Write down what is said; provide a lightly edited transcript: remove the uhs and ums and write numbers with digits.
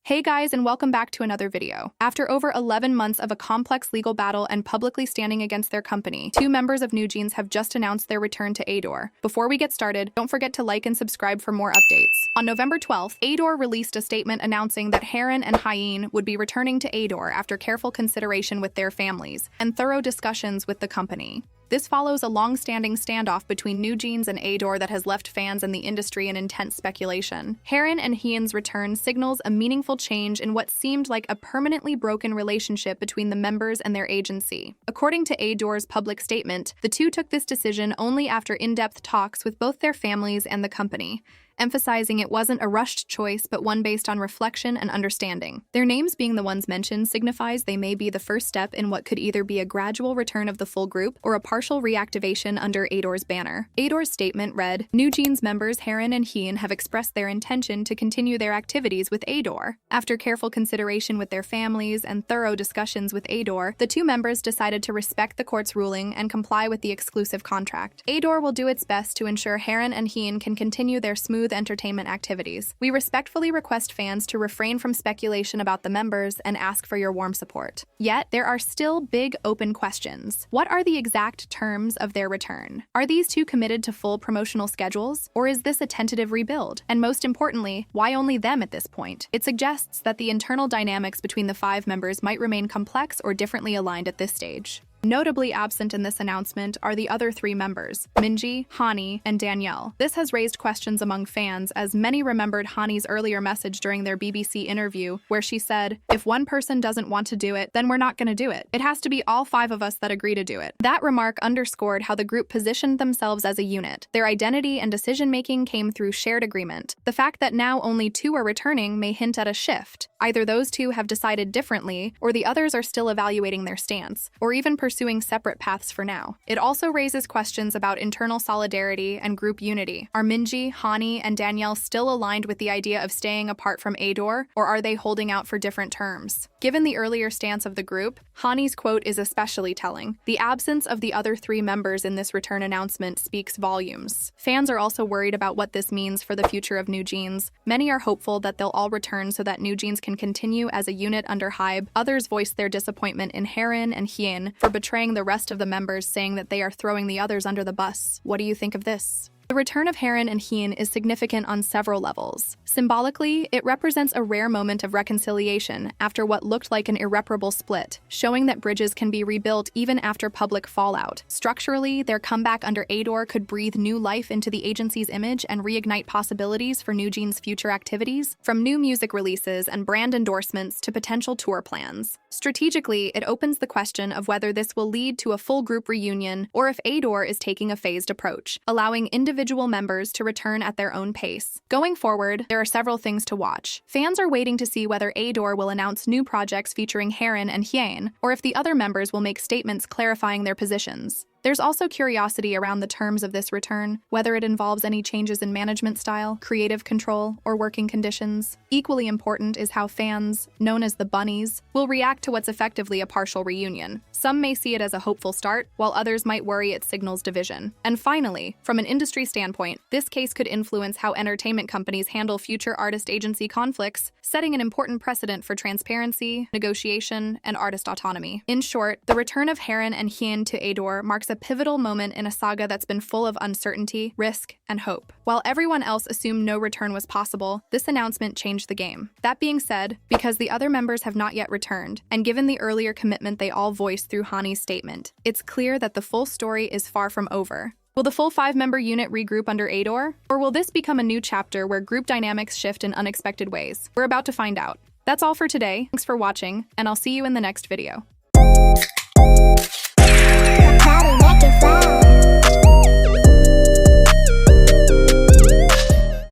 Hey guys, and welcome back to another video. After over 11 months of a complex legal battle and publicly standing against their company, two members of NewJeans have just announced their return to ADOR. Before we get started, don't forget to like and subscribe for more updates. On November 12th, ADOR released a statement announcing that ᴄᴇᴅ and ᴄʀᴅɪᴛ would be returning to ADOR after careful consideration with their families and thorough discussions with the company. This follows a long-standing standoff between NewJeans and ADOR that has left fans and the industry in intense speculation. ᴄᴇᴅ and ᴄʀᴅɪᴛ's return signals a meaningful change in what seemed like a permanently broken relationship between the members and their agency. According to ADOR's public statement, the two took this decision only after in-depth talks with both their families and the company, emphasizing it wasn't a rushed choice but one based on reflection and understanding. Their names being the ones mentioned signifies they may be the first step in what could either be a gradual return of the full group or a partial reactivation under ADOR's banner. ADOR's statement read, NewJeans members ᴄᴇᴅ and ᴄʀᴅɪᴛ have expressed their intention to continue their activities with ADOR. After careful consideration with their families and thorough discussions with ADOR, the two members decided to respect the court's ruling and comply with the exclusive contract. ADOR will do its best to ensure ᴄᴇᴅ and ᴄʀᴅɪᴛ can continue their smooth entertainment activities. We respectfully request fans to refrain from speculation about the members and ask for your warm support. Yet, there are still big open questions. What are the exact terms of their return? Are these two committed to full promotional schedules, or is this a tentative rebuild? And most importantly, why only them at this point? It suggests that the internal dynamics between the five members might remain complex or differently aligned at this stage. Notably absent in this announcement are the other three members, Minji, Hani, and Danielle. This has raised questions among fans as many remembered Hani's earlier message during their BBC interview where she said, if one person doesn't want to do it, then we're not going to do it. It has to be all five of us that agree to do it. That remark underscored how the group positioned themselves as a unit. Their identity and decision-making came through shared agreement. The fact that now only two are returning may hint at a shift. Either those two have decided differently, or the others are still evaluating their stance, or even pursuing separate paths for now. It also raises questions about internal solidarity and group unity. Are Minji, Hani, and Danielle still aligned with the idea of staying apart from ADOR, or are they holding out for different terms? Given the earlier stance of the group, Hani's quote is especially telling. The absence of the other three members in this return announcement speaks volumes. Fans are also worried about what this means for the future of NewJeans. Many are hopeful that they'll all return so that NewJeans can continue as a unit under Hybe. Others voiced their disappointment in ᴄᴇᴅ and ᴄʀᴅɪᴛ for betraying the rest of the members, saying that they are throwing the others under the bus. What do you think of this? The return of ᴄᴇᴅ and ᴄʀᴅɪᴛ is significant on several levels. Symbolically, it represents a rare moment of reconciliation after what looked like an irreparable split, showing that bridges can be rebuilt even after public fallout. Structurally, their comeback under ADOR could breathe new life into the agency's image and reignite possibilities for NewJeans' future activities, from new music releases and brand endorsements to potential tour plans. Strategically, it opens the question of whether this will lead to a full group reunion or if ADOR is taking a phased approach, allowing individual members to return at their own pace. Going forward, there are several things to watch. Fans are waiting to see whether ADOR will announce new projects featuring ᴄᴇᴅ and ᴄʀᴅɪᴛ, or if the other members will make statements clarifying their positions. There's also curiosity around the terms of this return, whether it involves any changes in management style, creative control, or working conditions. Equally important is how fans, known as the bunnies, will react to what's effectively a partial reunion. Some may see it as a hopeful start, while others might worry it signals division. And finally, from an industry standpoint, this case could influence how entertainment companies handle future artist-agency conflicts, setting an important precedent for transparency, negotiation, and artist autonomy. In short, the return of ᴄᴇᴅ and ᴄʀᴅɪᴛ to ADOR marks a pivotal moment in a saga that's been full of uncertainty, risk, and hope. While everyone else assumed no return was possible, this announcement changed the game. That being said, because the other members have not yet returned, and given the earlier commitment they all voiced through Hani's statement, it's clear that the full story is far from over. Will the full five-member unit regroup under ADOR? Or will this become a new chapter where group dynamics shift in unexpected ways? We're about to find out. That's all for today. Thanks for watching, and I'll see you in the next video.